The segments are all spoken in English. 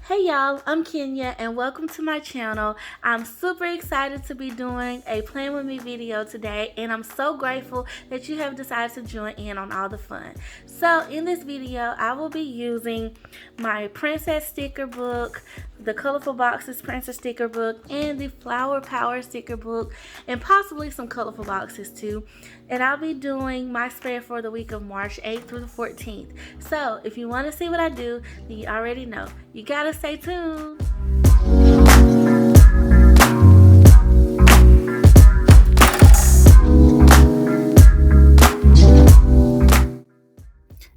Hey y'all, I'm Kenya and welcome to my channel. I'm super excited to be doing a plan with me video today, and I'm so grateful that you have decided to join in on all the fun. So in this video, I will be using my Princess sticker book, the Colorful Boxes Princess sticker book, and the Flower Power sticker book, and possibly some colorful boxes too. And I'll be doing my spread for the week of March 8th through the 14th. So if you want to see what I do, then you already know. You gotta stay tuned.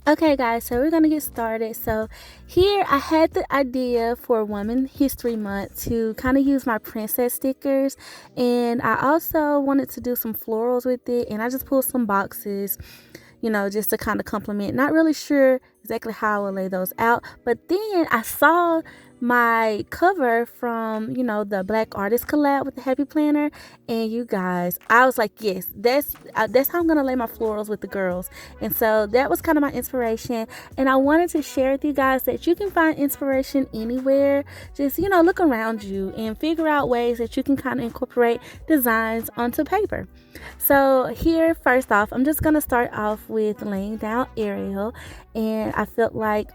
Okay guys, so we're gonna get started. So here I had the idea for Women History Month to kind of use my princess stickers, and I also wanted to do some florals with it, and I just pulled some boxes, just to kind of complement. Not really sure exactly how I will lay those out, but then I saw my cover from the Black Artist collab with the Happy Planner, and you guys, I was like, yes, that's how I'm gonna lay my florals with the girls. And so that was kind of my inspiration, and I wanted to share with you guys that you can find inspiration anywhere. Just look around you and figure out ways that you can kind of incorporate designs onto paper. So here, first off, I'm just gonna start off with laying down Ariel, and I felt like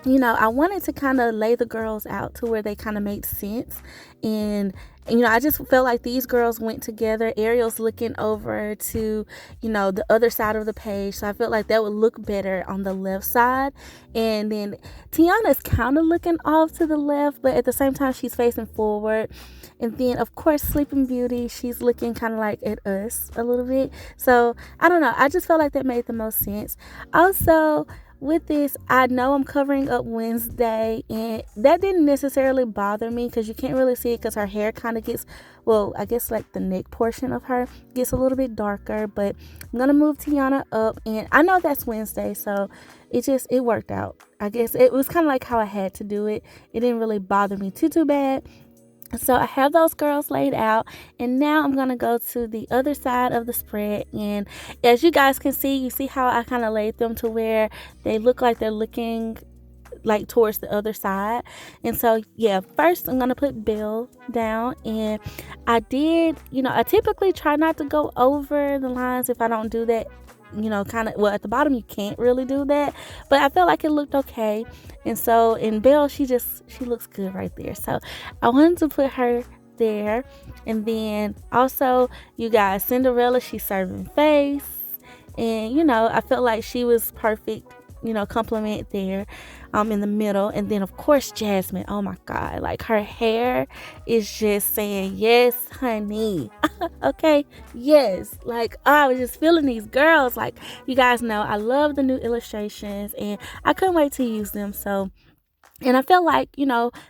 I wanted to kind of lay the girls out to where they kind of made sense. And I just felt like these girls went together. Ariel's looking over to, the other side of the page. So I felt like that would look better on the left side. And then Tiana's kind of looking off to the left, but at the same time, she's facing forward. And then, of course, Sleeping Beauty, she's looking kind of like at us a little bit. So I don't know. I just felt like that made the most sense. Also, with this, I know I'm covering up Wednesday, and that didn't necessarily bother me because you can't really see it because her hair kind of gets, well, I guess like the neck portion of her gets a little bit darker. But I'm gonna move Tiana up, and I know that's Wednesday, so it worked out. I guess it was kind of like how I had to do it. It didn't really bother me too bad. So I have those girls laid out, and now I'm going to go to the other side of the spread. And as you guys can see, you see how I kind of laid them to where they look like they're looking like towards the other side. And so yeah, first I'm going to put Bill down, and I typically try not to go over the lines. If I don't do that, kind of, well, at the bottom you can't really do that, but I felt like it looked okay. And so in Belle, she looks good right there, so I wanted to put her there. And then also, you guys, Cinderella, she's serving face, and I felt like she was perfect, compliment there in the middle. And then of course Jasmine, oh my god, like her hair is just saying yes honey. Okay, yes, like I was just feeling these girls. Like, you guys know I love the new illustrations, and I couldn't wait to use them. So, and I felt like,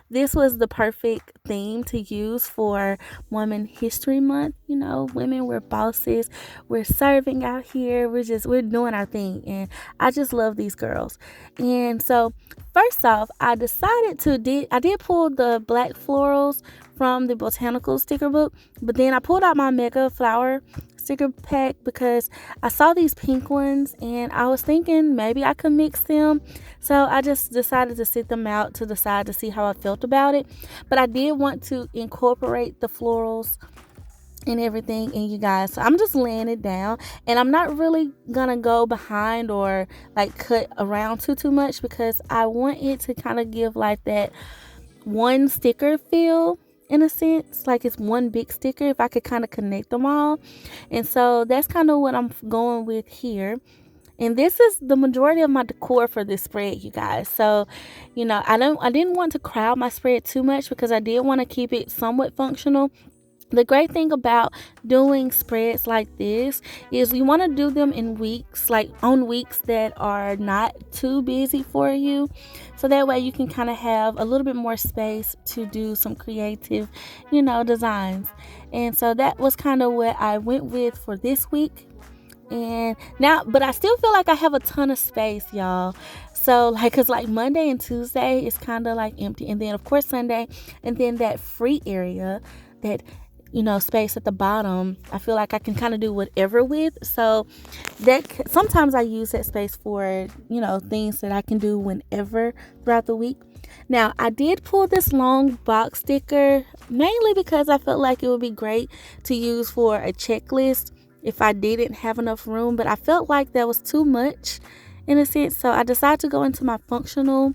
this was the perfect theme to use for Women History Month. Women, we're bosses, we're serving out here, we're doing our thing. And I just love these girls. And so, first off, I did pull the black florals from the Botanical sticker book, but then I pulled out my Mega Flower sticker pack because I saw these pink ones, and I was thinking maybe I could mix them. So I just decided to sit them out to the side to see how I felt about it. But I did want to incorporate the florals and everything in, you guys. So I'm just laying it down, and I'm not really gonna go behind or like cut around too much because I want it to kind of give like that one sticker feel, in a sense, like it's one big sticker if I could kind of connect them all. And so that's kind of what I'm going with here. And this is the majority of my decor for this spread, you guys. So, I didn't want to crowd my spread too much because I did want to keep it somewhat functional. The great thing about doing spreads like this is you want to do them in weeks, like on weeks that are not too busy for you. So that way you can kind of have a little bit more space to do some creative, designs. And so that was kind of what I went with for this week. And now, but I still feel like I have a ton of space, y'all. So cause Monday and Tuesday is kind of like empty. And then of course Sunday, and then that free area, that space at the bottom, I feel like I can kind of do whatever with. So that sometimes I use that space for, things that I can do whenever throughout the week. Now, I did pull this long box sticker mainly because I felt like it would be great to use for a checklist if I didn't have enough room, but I felt like that was too much in a sense, so I decided to go into my functional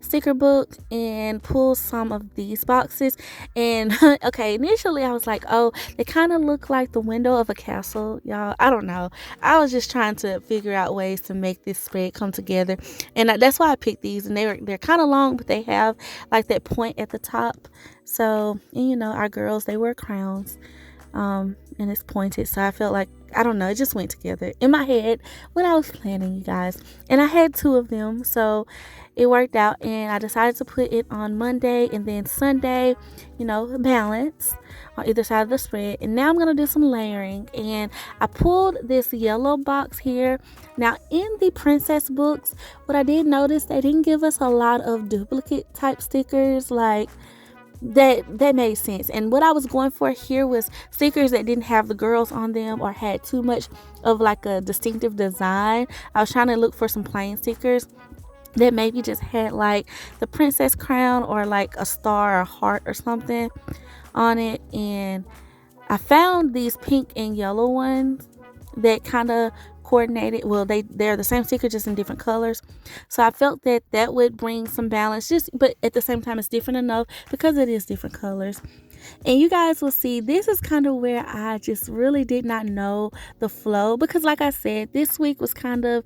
sticker book and pull some of these boxes. And okay, initially I was like, oh, they kind of look like the window of a castle, y'all. I don't know, I was just trying to figure out ways to make this spread come together, and that's why I picked these. And they're kind of long, but they have like that point at the top. So, and you know, our girls, they wear crowns, and it's pointed, so I felt like, I don't know, it just went together in my head when I was planning, you guys. And I had two of them, so it worked out. And I decided to put it on Monday and then Sunday, you know, balance on either side of the spread. And now I'm gonna do some layering, and I pulled this yellow box here. Now, in the princess books, what I did notice, they didn't give us a lot of duplicate type stickers, like that made sense. And what I was going for here was stickers that didn't have the girls on them or had too much of like a distinctive design. I was trying to look for some plain stickers that maybe just had like the princess crown or like a star or heart or something on it. And I found these pink and yellow ones that kind of coordinated. Well, they're the same sticker, just in different colors. So I felt that would bring some balance, just, but at the same time it's different enough because it is different colors. And you guys will see, this is kind of where I just really did not know the flow, because like I said, this week was kind of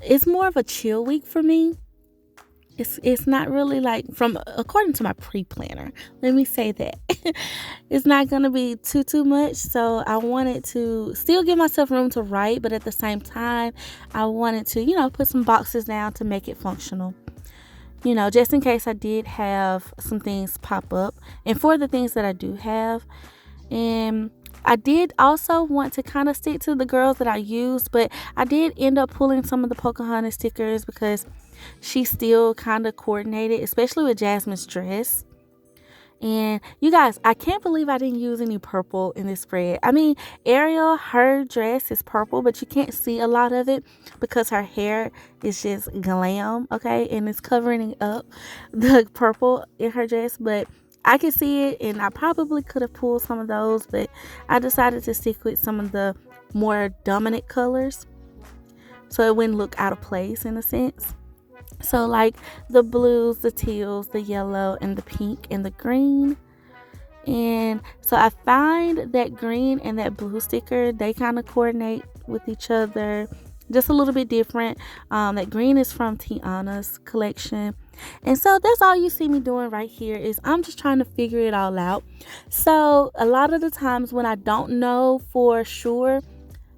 it's more of a chill week for me. It's not really like, from according to my pre-planner, let me say that it's not gonna be too much. So I wanted to still give myself room to write, but at the same time I wanted to, you know, put some boxes down to make it functional, you know, just in case I did have some things pop up. And for the things that I do have, and I did also want to kind of stick to the girls that I used, but I did end up pulling some of the Pocahontas stickers because she still kind of coordinated, especially with Jasmine's dress. And you guys, I can't believe I didn't use any purple in this spread. I mean, Ariel, her dress is purple, but you can't see a lot of it because her hair is just glam, okay? And it's covering up the purple in her dress, but I can see it, and I probably could have pulled some of those, but I decided to stick with some of the more dominant colors so it wouldn't look out of place in a sense. So like the blues, the teals, the yellow, and the pink, and the green. And so I find that green and that blue sticker, they kind of coordinate with each other just a little bit different. That green is from Tiana's collection. And so that's all you see me doing right here, is I'm just trying to figure it all out. So a lot of the times when I don't know for sure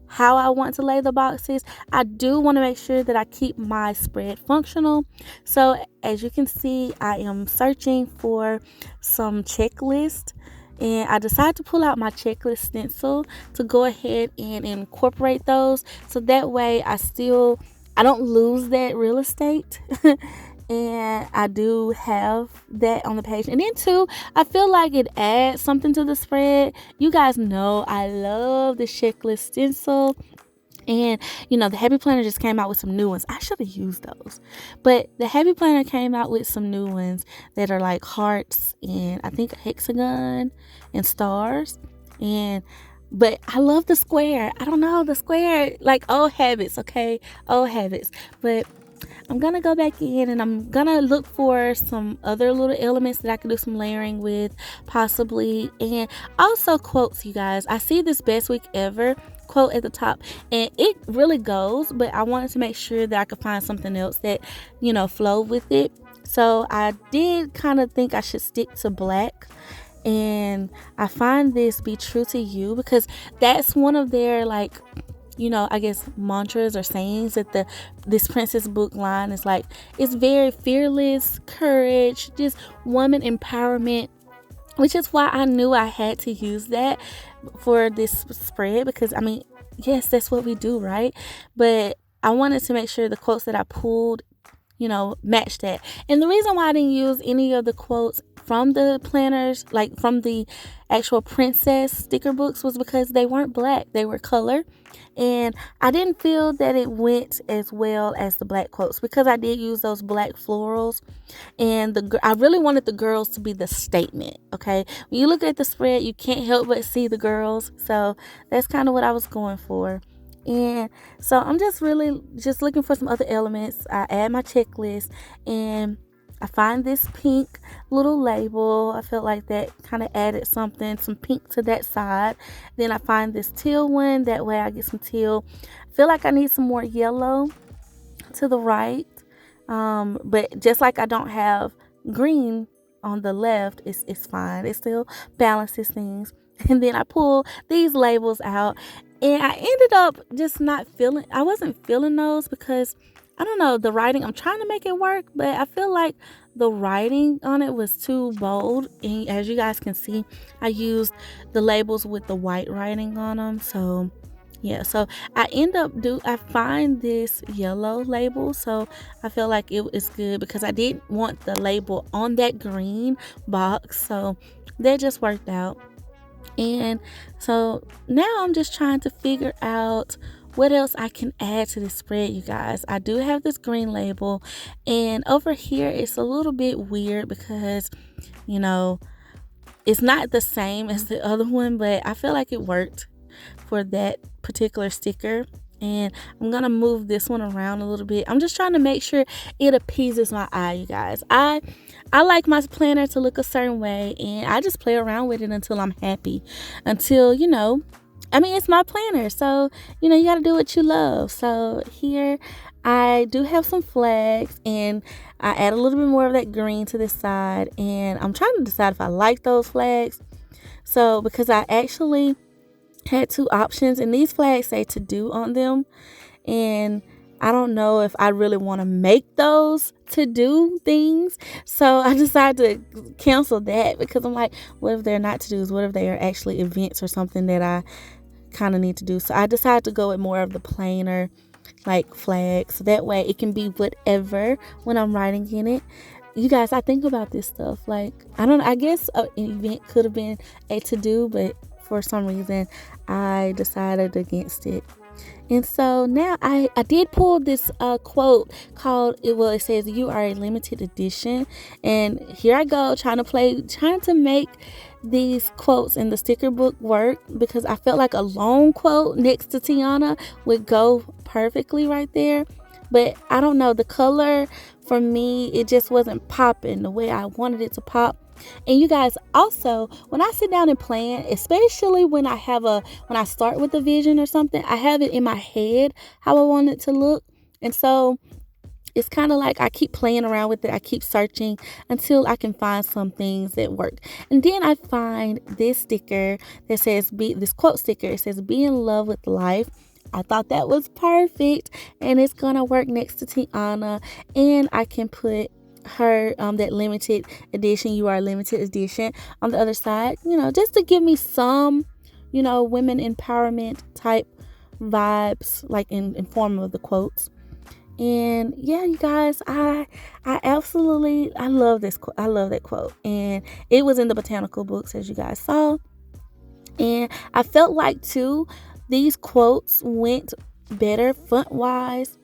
how I want to lay the boxes, I do want to make sure that I keep my spread functional. So as you can see, I am searching for some checklist, and I decided to pull out my checklist stencil to go ahead and incorporate those, so that way I don't lose that real estate. And I do have that on the page. And then too, I feel like it adds something to the spread. You guys know I love the checklist stencil. And you know, the Happy Planner just came out with some new ones. I should have used those, but the Happy Planner came out with some new ones that are like hearts and I think a hexagon and stars. But I love the square. I don't know, the square, like old habits, okay? Old habits. But I'm gonna go back in and I'm gonna look for some other little elements that I can do some layering with, possibly. And also quotes, you guys. I see this best week ever quote at the top, and it really goes, but I wanted to make sure that I could find something else that, you know, flow with it. So I did kind of think I should stick to black. And I find this, be true to you, because that's one of their, like, you know, I guess mantras or sayings that this princess book line is like. It's very fearless, courage, just woman empowerment, which is why I knew I had to use that for this spread, because I mean, yes, that's what we do, right? But I wanted to make sure the quotes that I pulled, you know, match that. And the reason why I didn't use any of the quotes from the planners, like from the actual princess sticker books, was because they weren't black, they were color. And I didn't feel that it went as well as the black quotes because I did use those black florals, and I really wanted the girls to be the statement. Okay, when you look at the spread, you can't help but see the girls, so that's kind of what I was going for. And so I'm just really just looking for some other elements. I add my checklist, and I find this pink little label. I felt like that kind of added something, some pink to that side. Then I find this teal one. That way I get some teal. I feel like I need some more yellow to the right. But just like I don't have green on the left, it's fine. It still balances things. And then I pull these labels out, and I ended up just I wasn't feeling those because I don't know, the writing, I'm trying to make it work, but I feel like the writing on it was too bold. And as you guys can see, I used the labels with the white writing on them. So yeah, so I find this yellow label, so I feel like it is good because I didn't want the label on that green box, so that just worked out. And so now I'm just trying to figure out what else I can add to this spread, you guys. I do have this green label, and over here it's a little bit weird because, you know, it's not the same as the other one, but I feel like it worked for that particular sticker. And I'm gonna move this one around a little bit. I'm just trying to make sure it appeases my eye, you guys. I like my planner to look a certain way, and I just play around with it until I'm happy. Until, you know, I mean, it's my planner, so, you know, you got to do what you love. So here I do have some flags, and I add a little bit more of that green to this side, and I'm trying to decide if I like those flags. So because I actually had two options, and these flags say to do on them, and I don't know if I really want to make those to do things. So I decided to cancel that because I'm like, what if they're not to do's? What if they are actually events or something that I kind of need to do? So I decided to go with more of the plainer like flags, so that way it can be whatever when I'm writing in it. You guys, I think about this stuff, like, I guess an event could have been a to do, but for some reason I decided against it. And so now I did pull this quote called, it says, "You are a limited edition." And here I go trying to make these quotes in the sticker book work, because I felt like a long quote next to Tiana would go perfectly right there. But I don't know, the color for me, it just wasn't popping the way I wanted it to pop. And you guys, also, when I sit down and plan, especially when I start with a vision or something, I have it in my head how I want it to look. And so it's kind of like I keep playing around with it. I keep searching until I can find some things that work. And then I find this sticker that says, this quote sticker. It says, "Be in love with life." I thought that was perfect, and it's gonna work next to Tiana, and I can put her that limited edition, "You are a limited edition," on the other side, you know, just to give me some, you know, women empowerment type vibes, like in form of the quotes. And yeah, you guys, I absolutely, I love this quote. I love that quote, and it was in the botanical books, as you guys saw. And I felt like too, these quotes went better font wise.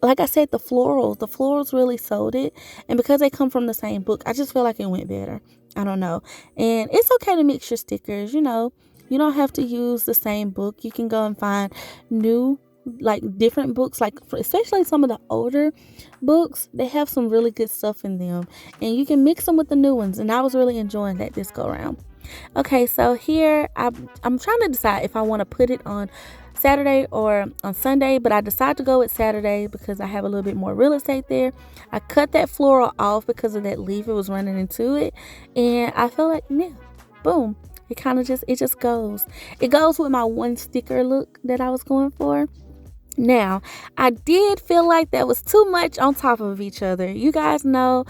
Like I said, the florals really sold it, and because they come from the same book, I just feel like it went better. I don't know. And it's okay to mix your stickers, you know. You don't have to use the same book. You can go and find new, like, different books, like especially some of the older books. They have some really good stuff in them, and you can mix them with the new ones, and I was really enjoying that this go around. Okay, so here I'm trying to decide if I want to put it on Saturday or on Sunday, but I decided to go with Saturday because I have a little bit more real estate there. I cut that floral off because of that leaf, it was running into it, and I feel like, yeah, boom, it just goes. It goes with my one sticker look that I was going for. Now, I did feel like that was too much on top of each other. You guys know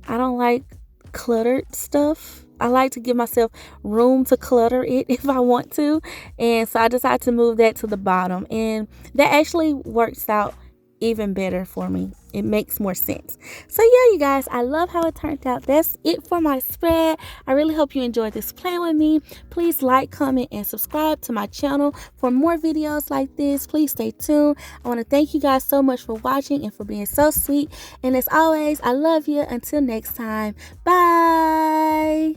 I don't like cluttered stuff. I like to give myself room to clutter it if I want to. And so I decided to move that to the bottom. And that actually works out even better for me. it makes more sense. So yeah, you guys, I love how it turned out. That's it for my spread. I really hope you enjoyed this plan with me. Please like, comment, and subscribe to my channel for more videos like this. Please stay tuned. I want to thank you guys so much for watching and for being so sweet. And as always, I love you. Until next time, bye.